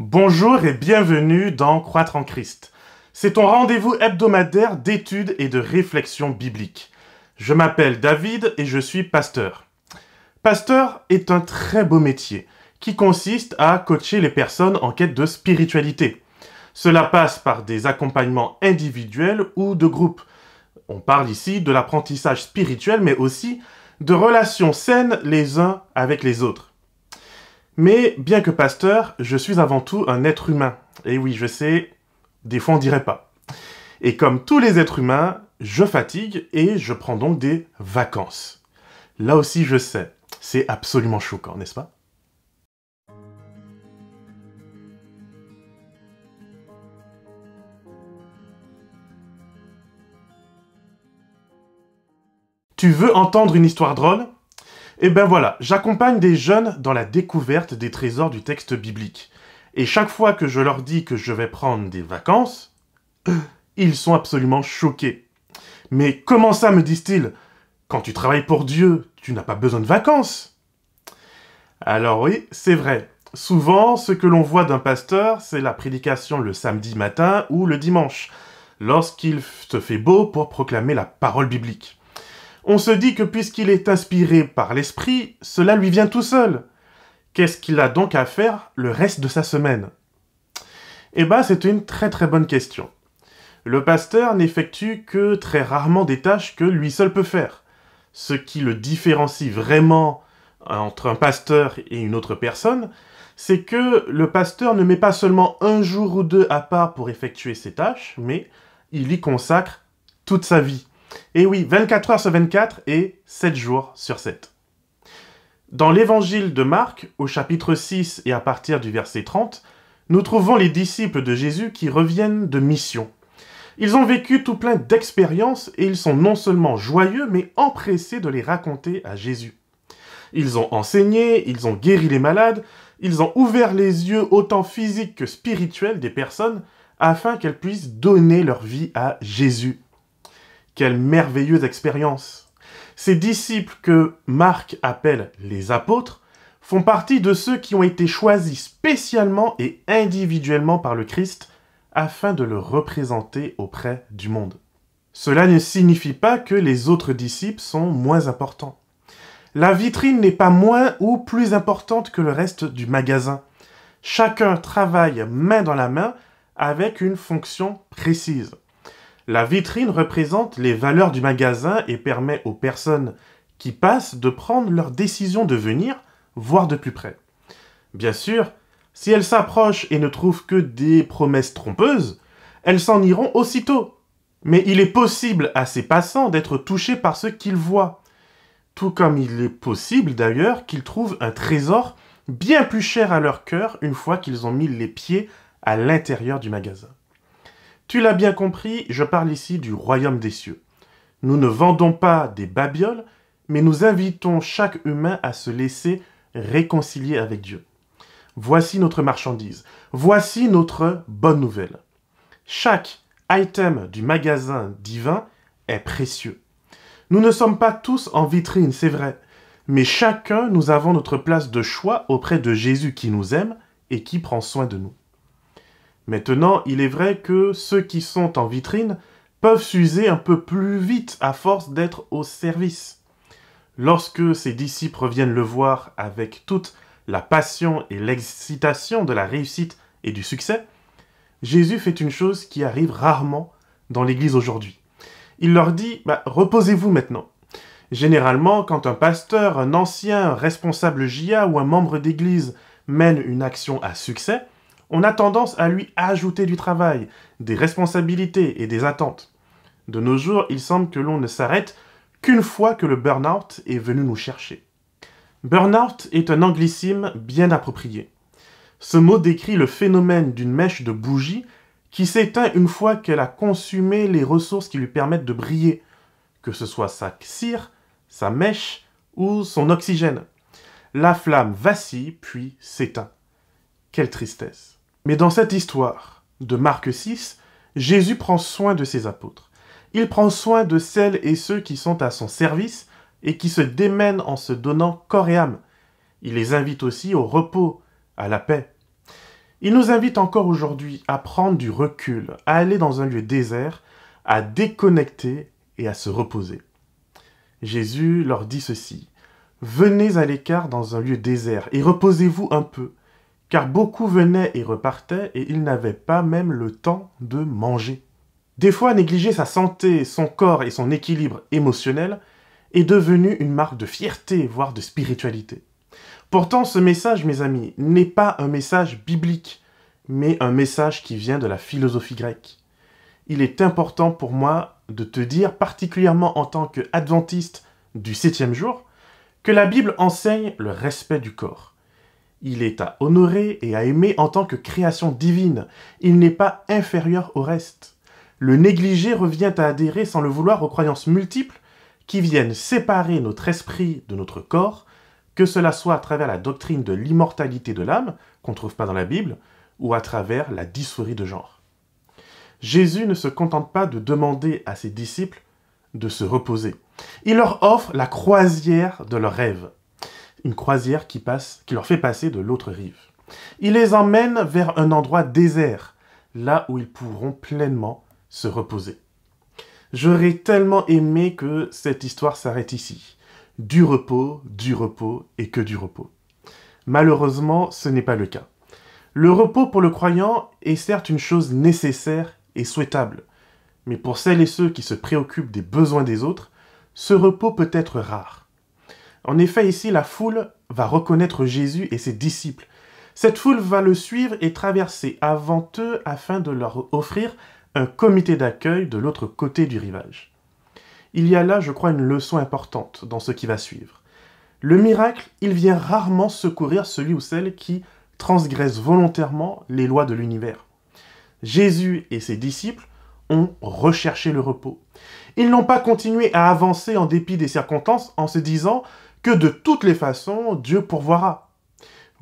Bonjour et bienvenue dans Croître en Christ. C'est ton rendez-vous hebdomadaire d'études et de réflexion biblique. Je m'appelle David et je suis pasteur. Pasteur est un très beau métier qui consiste à coacher les personnes en quête de spiritualité. Cela passe par des accompagnements individuels ou de groupe. On parle ici de l'apprentissage spirituel mais aussi de relations saines les uns avec les autres. Mais bien que pasteur, je suis avant tout un être humain. Et oui, je sais, des fois on dirait pas. Et comme tous les êtres humains, je fatigue et je prends donc des vacances. Là aussi je sais, c'est absolument choquant, n'est-ce pas? Tu veux entendre une histoire drôle? Eh ben voilà, j'accompagne des jeunes dans la découverte des trésors du texte biblique. Et chaque fois que je leur dis que je vais prendre des vacances, ils sont absolument choqués. Mais comment ça, me disent-ils? Quand tu travailles pour Dieu, tu n'as pas besoin de vacances. Alors oui, c'est vrai. Souvent, ce que l'on voit d'un pasteur, c'est la prédication le samedi matin ou le dimanche, lorsqu'il se fait beau pour proclamer la parole biblique. On se dit que puisqu'il est inspiré par l'esprit, cela lui vient tout seul. Qu'est-ce qu'il a donc à faire le reste de sa semaine? Eh ben, c'est une très bonne question. Le pasteur n'effectue que très rarement des tâches que lui seul peut faire. Ce qui le différencie vraiment entre un pasteur et une autre personne, c'est que le pasteur ne met pas seulement un jour ou deux à part pour effectuer ses tâches, mais il y consacre toute sa vie. Et oui, 24 heures sur 24 et 7 jours sur 7. Dans l'évangile de Marc, au chapitre 6 et à partir du verset 30, nous trouvons les disciples de Jésus qui reviennent de mission. Ils ont vécu tout plein d'expériences et ils sont non seulement joyeux, mais empressés de les raconter à Jésus. Ils ont enseigné, ils ont guéri les malades, ils ont ouvert les yeux autant physiques que spirituels des personnes afin qu'elles puissent donner leur vie à Jésus. Quelle merveilleuse expérience! Ces disciples que Marc appelle les apôtres font partie de ceux qui ont été choisis spécialement et individuellement par le Christ afin de le représenter auprès du monde. Cela ne signifie pas que les autres disciples sont moins importants. La vitrine n'est pas moins ou plus importante que le reste du magasin. Chacun travaille main dans la main avec une fonction précise. La vitrine représente les valeurs du magasin et permet aux personnes qui passent de prendre leur décision de venir voir de plus près. Bien sûr, si elles s'approchent et ne trouvent que des promesses trompeuses, elles s'en iront aussitôt. Mais il est possible à ces passants d'être touchés par ce qu'ils voient. Tout comme il est possible d'ailleurs qu'ils trouvent un trésor bien plus cher à leur cœur une fois qu'ils ont mis les pieds à l'intérieur du magasin. Tu l'as bien compris, je parle ici du royaume des cieux. Nous ne vendons pas des babioles, mais nous invitons chaque humain à se laisser réconcilier avec Dieu. Voici notre marchandise. Voici notre bonne nouvelle. Chaque item du magasin divin est précieux. Nous ne sommes pas tous en vitrine, c'est vrai, mais chacun nous avons notre place de choix auprès de Jésus qui nous aime et qui prend soin de nous. Maintenant, il est vrai que ceux qui sont en vitrine peuvent s'user un peu plus vite à force d'être au service. Lorsque ses disciples reviennent le voir avec toute la passion et l'excitation de la réussite et du succès, Jésus fait une chose qui arrive rarement dans l'Église aujourd'hui. Il leur dit « Reposez-vous maintenant ». Généralement, quand un pasteur, un ancien responsable JA ou un membre d'Église mène une action à succès, on a tendance à lui ajouter du travail, des responsabilités et des attentes. De nos jours, il semble que l'on ne s'arrête qu'une fois que le burn-out est venu nous chercher. Burn-out est un anglicisme bien approprié. Ce mot décrit le phénomène d'une mèche de bougie qui s'éteint une fois qu'elle a consumé les ressources qui lui permettent de briller, que ce soit sa cire, sa mèche ou son oxygène. La flamme vacille puis s'éteint. Quelle tristesse! Mais dans cette histoire de Marc 6, Jésus prend soin de ses apôtres. Il prend soin de celles et ceux qui sont à son service et qui se démènent en se donnant corps et âme. Il les invite aussi au repos, à la paix. Il nous invite encore aujourd'hui à prendre du recul, à aller dans un lieu désert, à déconnecter et à se reposer. Jésus leur dit ceci: « Venez à l'écart dans un lieu désert et reposez-vous un peu, car beaucoup venaient et repartaient et ils n'avaient pas même le temps de manger. » Des fois, négliger sa santé, son corps et son équilibre émotionnel est devenu une marque de fierté, voire de spiritualité. Pourtant, ce message, mes amis, n'est pas un message biblique, mais un message qui vient de la philosophie grecque. Il est important pour moi de te dire, particulièrement en tant qu'adventiste du 7e jour, que la Bible enseigne le respect du corps. Il est à honorer et à aimer en tant que création divine. Il n'est pas inférieur au reste. Le négliger revient à adhérer sans le vouloir aux croyances multiples qui viennent séparer notre esprit de notre corps, que cela soit à travers la doctrine de l'immortalité de l'âme, qu'on ne trouve pas dans la Bible, ou à travers la dysphorie de genre. Jésus ne se contente pas de demander à ses disciples de se reposer. Il leur offre la croisière de leurs rêves, une croisière qui leur fait passer de l'autre rive. Il les emmène vers un endroit désert, là où ils pourront pleinement se reposer. J'aurais tellement aimé que cette histoire s'arrête ici. Du repos et que du repos. Malheureusement, ce n'est pas le cas. Le repos pour le croyant est certes une chose nécessaire et souhaitable, mais pour celles et ceux qui se préoccupent des besoins des autres, ce repos peut être rare. En effet, ici, la foule va reconnaître Jésus et ses disciples. Cette foule va le suivre et traverser avant eux afin de leur offrir un comité d'accueil de l'autre côté du rivage. Il y a là, je crois, une leçon importante dans ce qui va suivre. Le miracle, il vient rarement secourir celui ou celle qui transgresse volontairement les lois de l'univers. Jésus et ses disciples ont recherché le repos. Ils n'ont pas continué à avancer en dépit des circonstances en se disant que de toutes les façons, Dieu pourvoira.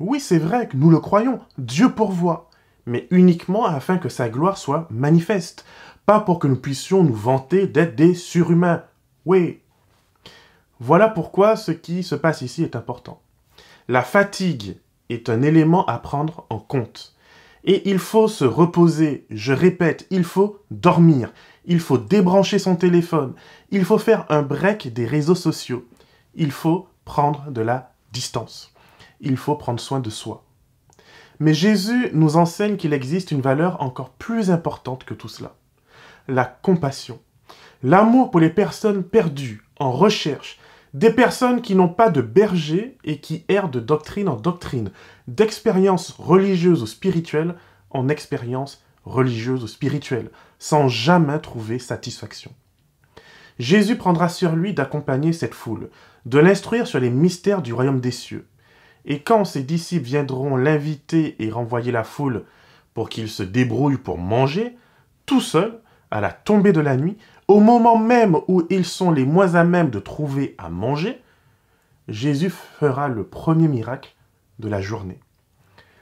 Oui, c'est vrai que nous le croyons, Dieu pourvoit, mais uniquement afin que sa gloire soit manifeste, pas pour que nous puissions nous vanter d'être des surhumains. Oui. Voilà pourquoi ce qui se passe ici est important. La fatigue est un élément à prendre en compte. Et il faut se reposer, je répète, il faut dormir, il faut débrancher son téléphone, il faut faire un break des réseaux sociaux, il faut prendre de la distance, il faut prendre soin de soi. Mais Jésus nous enseigne qu'il existe une valeur encore plus importante que tout cela, la compassion, l'amour pour les personnes perdues, en recherche, des personnes qui n'ont pas de berger et qui errent de doctrine en doctrine, d'expérience religieuse ou spirituelle en expérience religieuse ou spirituelle, sans jamais trouver satisfaction. Jésus prendra sur lui d'accompagner cette foule, de l'instruire sur les mystères du royaume des cieux. Et quand ses disciples viendront l'inviter et renvoyer la foule pour qu'il se débrouille pour manger, tout seul, à la tombée de la nuit, au moment même où ils sont les moins à même de trouver à manger, Jésus fera le premier miracle de la journée.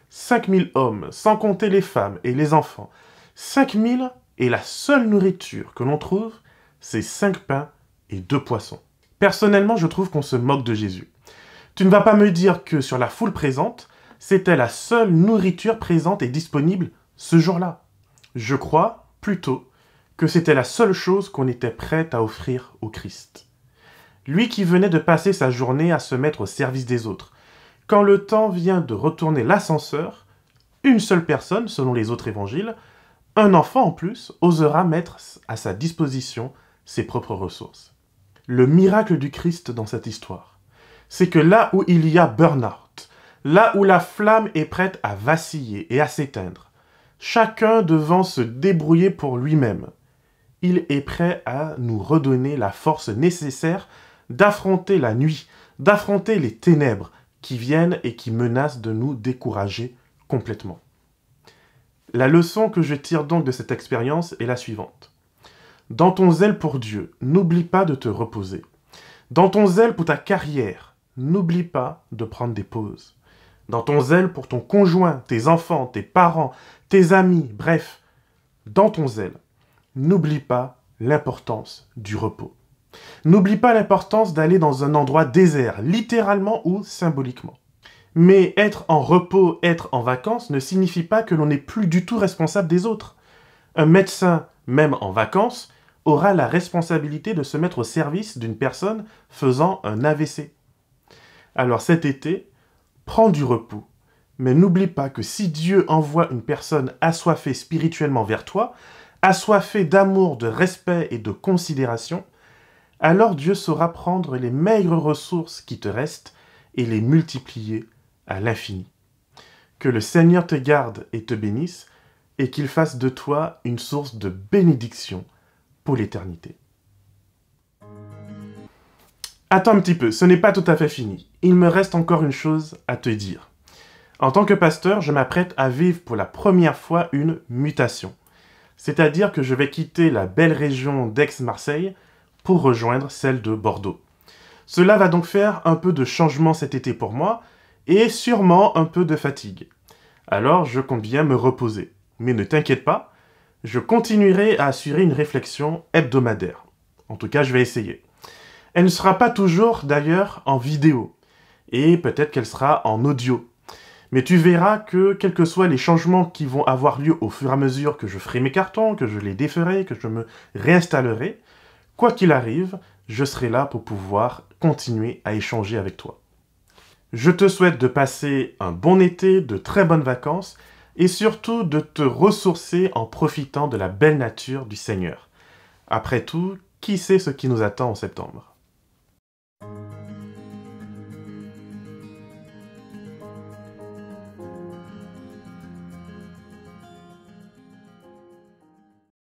5000 hommes, sans compter les femmes et les enfants. 5000 et la seule nourriture que l'on trouve, c'est 5 pains et 2 poissons. Personnellement, je trouve qu'on se moque de Jésus. Tu ne vas pas me dire que sur la foule présente, c'était la seule nourriture présente et disponible ce jour-là. Je crois, plutôt, que c'était la seule chose qu'on était prêt à offrir au Christ. Lui qui venait de passer sa journée à se mettre au service des autres. Quand le temps vient de retourner l'ascenseur, une seule personne, selon les autres évangiles, un enfant en plus, osera mettre à sa disposition ses propres ressources. Le miracle du Christ dans cette histoire, c'est que là où il y a burn-out, là où la flamme est prête à vaciller et à s'éteindre, chacun devant se débrouiller pour lui-même, il est prêt à nous redonner la force nécessaire d'affronter la nuit, d'affronter les ténèbres qui viennent et qui menacent de nous décourager complètement. La leçon que je tire donc de cette expérience est la suivante. Dans ton zèle pour Dieu, n'oublie pas de te reposer. Dans ton zèle pour ta carrière, n'oublie pas de prendre des pauses. Dans ton zèle pour ton conjoint, tes enfants, tes parents, tes amis, bref, dans ton zèle, n'oublie pas l'importance du repos. N'oublie pas l'importance d'aller dans un endroit désert, littéralement ou symboliquement. Mais être en repos, être en vacances ne signifie pas que l'on n'est plus du tout responsable des autres. Un médecin, même en vacances, aura la responsabilité de se mettre au service d'une personne faisant un AVC. Alors cet été, prends du repos. Mais n'oublie pas que si Dieu envoie une personne assoiffée spirituellement vers toi, assoiffée d'amour, de respect et de considération, alors Dieu saura prendre les maigres ressources qui te restent et les multiplier à l'infini. Que le Seigneur te garde et te bénisse, et qu'il fasse de toi une source de bénédiction pour l'éternité. Attends un petit peu, ce n'est pas tout à fait fini. Il me reste encore une chose à te dire. En tant que pasteur, je m'apprête à vivre pour la première fois une mutation. C'est-à-dire que je vais quitter la belle région d'Aix-Marseille pour rejoindre celle de Bordeaux. Cela va donc faire un peu de changement cet été pour moi et sûrement un peu de fatigue. Alors je compte bien me reposer. Mais ne t'inquiète pas, je continuerai à assurer une réflexion hebdomadaire. En tout cas, je vais essayer. Elle ne sera pas toujours d'ailleurs en vidéo et peut-être qu'elle sera en audio. Mais tu verras que, quels que soient les changements qui vont avoir lieu au fur et à mesure que je ferai mes cartons, que je les déferai, que je me réinstallerai, quoi qu'il arrive, je serai là pour pouvoir continuer à échanger avec toi. Je te souhaite de passer un bon été, de très bonnes vacances, et surtout de te ressourcer en profitant de la belle nature du Seigneur. Après tout, qui sait ce qui nous attend en septembre ?